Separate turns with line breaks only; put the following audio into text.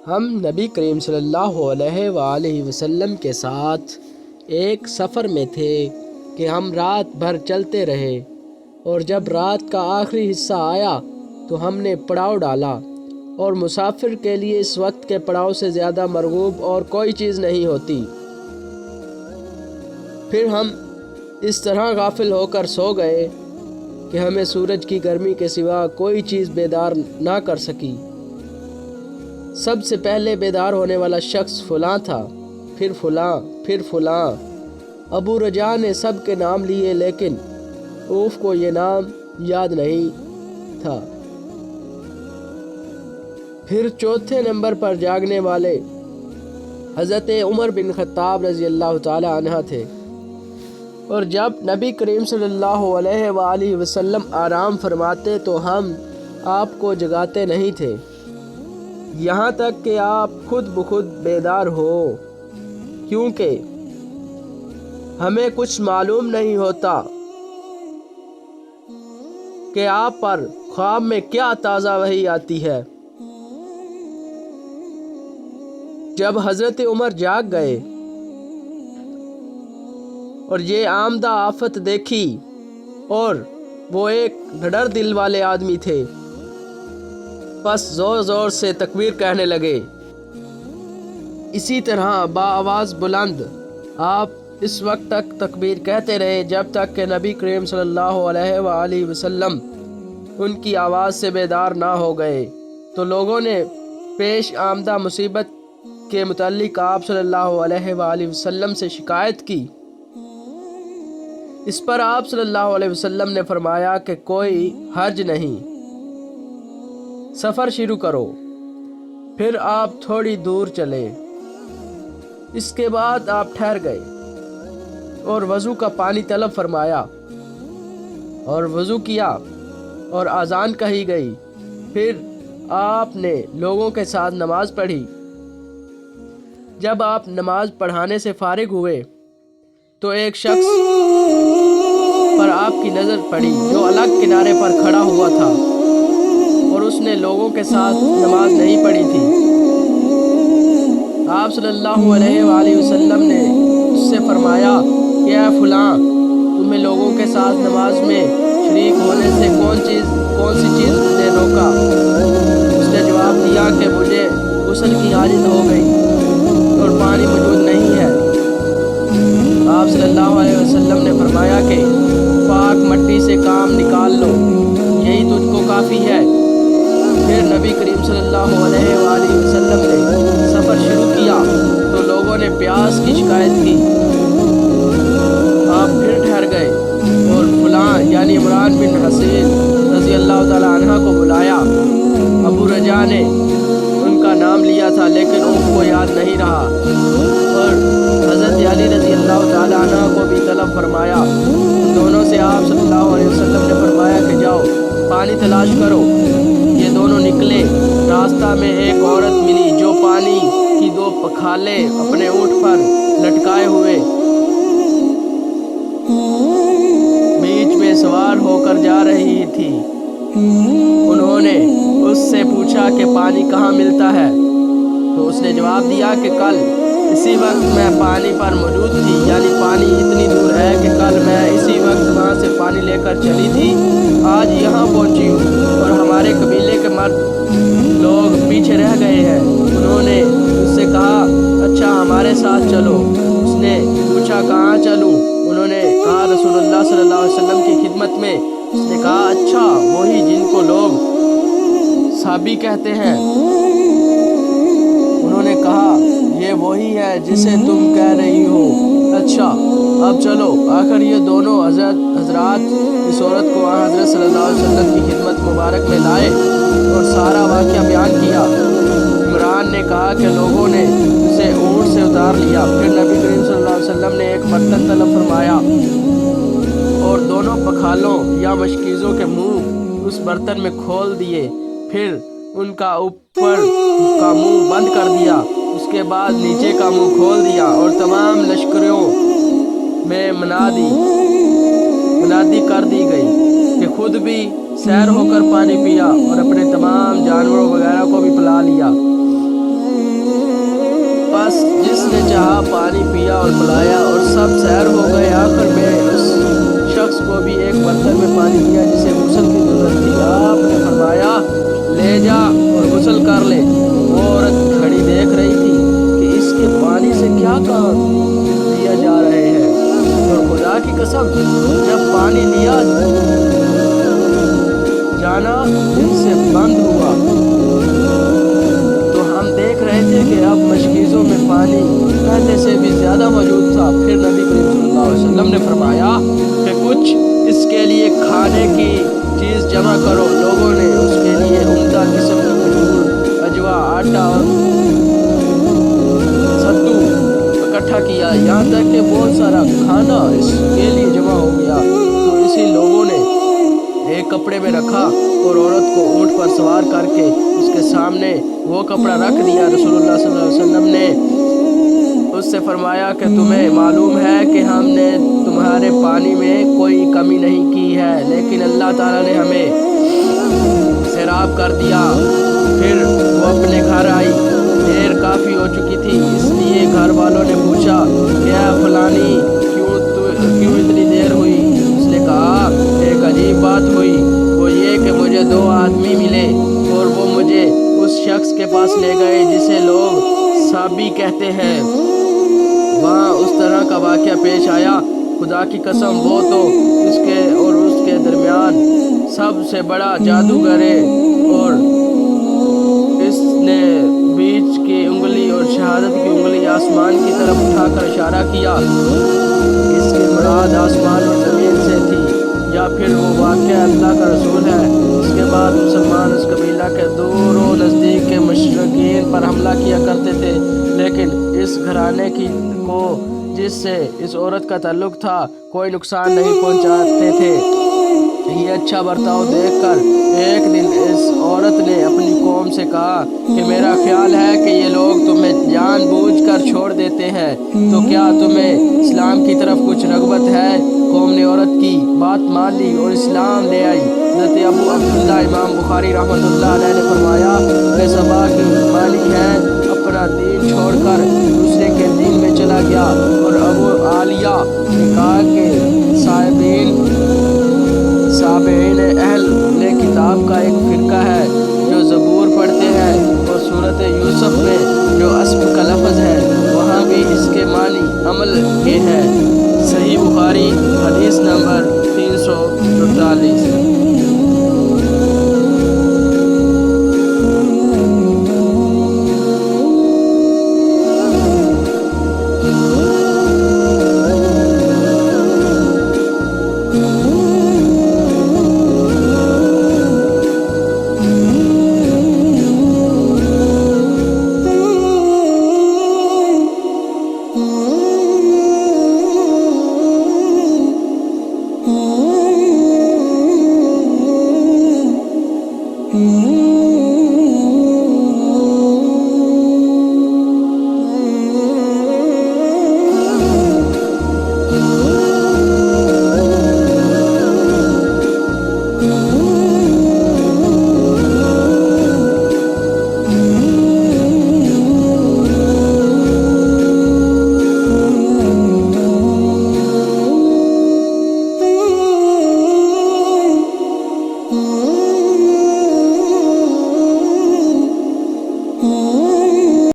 ہم نبی کریم صلی اللہ علیہ وآلہ وسلم کے ساتھ ایک سفر میں تھے کہ ہم رات بھر چلتے رہے، اور جب رات کا آخری حصہ آیا تو ہم نے پڑاؤ ڈالا، اور مسافر کے لیے اس وقت کے پڑاؤ سے زیادہ مرغوب اور کوئی چیز نہیں ہوتی۔ پھر ہم اس طرح غافل ہو کر سو گئے کہ ہمیں سورج کی گرمی کے سوا کوئی چیز بیدار نہ کر سکی۔ سب سے پہلے بیدار ہونے والا شخص فلاں تھا، پھر فلاں، پھر فلاں۔ ابو رجا نے سب کے نام لیے، لیکن اوف کو یہ نام یاد نہیں تھا۔ پھر چوتھے نمبر پر جاگنے والے حضرت عمر بن خطاب رضی اللہ تعالی عنہ تھے، اور جب نبی کریم صلی اللہ علیہ وآلہ وسلم آرام فرماتے تو ہم آپ کو جگاتے نہیں تھے، یہاں تک کہ آپ خود بخود بیدار ہو، کیونکہ ہمیں کچھ معلوم نہیں ہوتا کہ آپ پر خواب میں کیا تازہ وحی آتی ہے۔ جب حضرت عمر جاگ گئے اور یہ آمدہ آفت دیکھی، اور وہ ایک ڈھڈر دل والے آدمی تھے، بس زور زور سے تکبیر کہنے لگے۔ اسی طرح بآواز بلند آپ اس وقت تک تکبیر کہتے رہے جب تک کہ نبی کریم صلی اللہ علیہ وآلہ وسلم ان کی آواز سے بیدار نہ ہو گئے، تو لوگوں نے پیش آمدہ مصیبت کے متعلق آپ صلی اللہ علیہ وآلہ وسلم سے شکایت کی۔ اس پر آپ صلی اللہ علیہ وسلم نے فرمایا کہ کوئی حرج نہیں، سفر شروع کرو۔ پھر آپ تھوڑی دور چلے، اس کے بعد آپ ٹھہر گئے اور وضو کا پانی طلب فرمایا، اور وضو کیا اور اذان کہی گئی۔ پھر آپ نے لوگوں کے ساتھ نماز پڑھی۔ جب آپ نماز پڑھانے سے فارغ ہوئے تو ایک شخص پر آپ کی نظر پڑی جو الگ کنارے پر کھڑا ہوا تھا، اور اس نے لوگوں کے ساتھ نماز نہیں پڑھی تھی۔ آپ صلی اللہ علیہ وآلہ وسلم نے اس سے فرمایا کہ اے فلاں، تمہیں لوگوں کے ساتھ نماز میں شریک ہونے سے کون سی چیز نے روکا؟ اس نے جواب دیا کہ مجھے غسل کی حاجت ہو گئی اور پانی موجود نہیں ہے۔ آپ صلی اللہ علیہ وسلم نے فرمایا کہ پاک مٹی سے کام نکال لو، یہی تجھ کو کافی ہے۔ پھر نبی کریم صلی اللہ علیہ وآلہ وسلم نے سفر شروع کیا تو لوگوں نے پیاس کی شکایت کی۔ آپ پھر ٹھہر گئے اور فلاں یعنی عمران بن حسین رضی اللہ تعالی عنہ کو بلایا۔ ابو رجا نے ان کا نام لیا تھا، لیکن ان کو یاد نہیں رہا، اور حضرت علی رضی اللہ تعالی عنہ کو بھی طلب فرمایا۔ دونوں سے آپ صلی اللہ علیہ وسلم نے فرمایا کہ جاؤ پانی تلاش کرو۔ یہ دونوں نکلے، راستہ میں ایک عورت ملی جو پانی کی 2 پکھالیں اپنے اونٹ پر لٹکائے ہوئے بیچ میں سوار ہو کر جا رہی تھی۔ انہوں نے اس سے پوچھا کہ پانی کہاں ملتا ہے، تو اس نے جواب دیا کہ کل اسی وقت میں پانی پر موجود تھی، یعنی پانی اتنی دور ہے کہ کل میں اسی وقت وہاں سے پانی لے کر چلی تھی، آج یہاں پہنچی ہوں، اور ہمارے قبیلے کے مرد لوگ پیچھے رہ گئے ہیں۔ انہوں نے اس سے کہا اچھا ہمارے ساتھ چلو۔ اس نے پوچھا کہاں چلوں؟ انہوں نے کہا رسول اللہ صلی اللہ علیہ وسلم کی خدمت میں۔ اس نے کہا اچھا وہی جن کو لوگ صحابی کہتے ہیں؟ انہوں نے کہا یہ وہی ہے جسے تم کہہ رہی ہو۔ اچھا اب چلو۔ آخر یہ دونوں حضرات اس عورت کو حضرت صلی اللہ علیہ وسلم کی خدمت مبارک میں لائے اور سارا واقعہ بیان کیا۔ عمران نے کہا کہ لوگوں نے اسے اونٹ سے اتار لیا۔ پھر نبی کریم صلی اللہ علیہ وسلم نے ایک برتن طلب فرمایا اور دونوں پکھالوں یا مشکیزوں کے منہ اس برتن میں کھول دیے، پھر ان کا اوپر کا منہ بند کر دیا، اس کے بعد نیچے کا منہ کھول دیا، اور تمام لشکریوں میں منادی کر دی گئی کہ خود بھی سیر ہو کر پانی پیا اور اپنے تمام جانوروں وغیرہ کو بھی پلا لیا۔ پانی پیا اور پلایا اور سب سیر ہو گئے۔ آخر میں اس شخص کو بھی ایک برتن میں پانی دیا جسے غسل کی ضرورت تھی۔ آپ نے فرمایا لے جا اور غسل کر لے۔ وہ عورت کھڑی دیکھ رہی تھی کہ اس کے پانی سے کیا کام لیا جا رہے ہیں، اور خدا کی قسم جب پانی لیا جانا دل سے بند ہوا تو ہم دیکھ رہے تھے کہ اب مشکیزوں میں پانی پہلے سے بھی زیادہ موجود تھا۔ پھر نبی کریم صلی اللہ علیہ وسلم نے فرمایا کہ کچھ اس کے لیے کھانے کی چیز جمع کرو۔ لوگوں نے اس کے لیے عمدہ قسم کی کھجور، اجوا، آٹا اور ستو اکٹھا کیا، یہاں تک کہ بہت سارا کھانا اس کے لیے جمع ہو گیا۔ تو اسی لوگوں نے ایک کپڑے میں رکھا اور عورت کو اونٹ پر سوار کر کے اس کے سامنے وہ کپڑا رکھ دیا۔ رسول اللہ صلی اللہ علیہ وسلم نے اس سے فرمایا کہ تمہیں معلوم ہے کہ ہم نے تمہارے پانی میں کوئی کمی نہیں کی ہے، لیکن اللہ تعالیٰ نے ہمیں سیراب کر دیا۔ پھر وہ اپنے گھر آئی، دیر کافی ہو چکی تھی، اس لیے گھر والوں نے پوچھا کیا فلانی کیوں اتنی دیر ہوئی؟ اس نے کہا ایک عجیب بات ہوئی، وہ یہ کہ مجھے 2 آدمی ملے اور وہ مجھے اس شخص کے پاس لے گئے جسے لوگ صابی کہتے ہیں۔ وہاں اس طرح کا واقعہ پیش آیا، خدا کی قسم وہ تو اس کے درمیان سب سے بڑا جادوگر ہے، اور اس نے بیچ کی انگلی اور شہادت کی انگلی آسمان کی طرف اٹھا کر اشارہ کیا۔ اس کی مراد آسمان اور زمین سے تھی، یا پھر وہ واقعہ اللہ کا رسول ہے۔ اس کے بعد مسلمان اس قبیلہ کے دور و نزدیک کے مشرکین پر حملہ کیا کرتے تھے، لیکن اس گھرانے کو جس سے اس عورت کا تعلق تھا کوئی نقصان نہیں پہنچاتے تھے۔ یہ اچھا برتاؤ دیکھ کر ایک دن اس عورت نے اپنی قوم سے کہا کہ میرا خیال ہے کہ یہ لوگ تمہیں جان بوجھ کر چھوڑ دیتے ہیں، تو کیا تمہیں اسلام کی طرف کچھ رغبت ہے؟ قوم نے عورت کی بات مان لی اور اسلام لے آئی۔ حضرت ابو عبداللہ امام بخاری رحمۃ اللہ علیہ نے فرمایا کہ صبا کی مالی ہے اپنا دین چھوڑ کر دوسرے کے دین میں چلا گیا، اور ابو عالیہ نے کہا کہ صابئین اہل کتاب کا ایک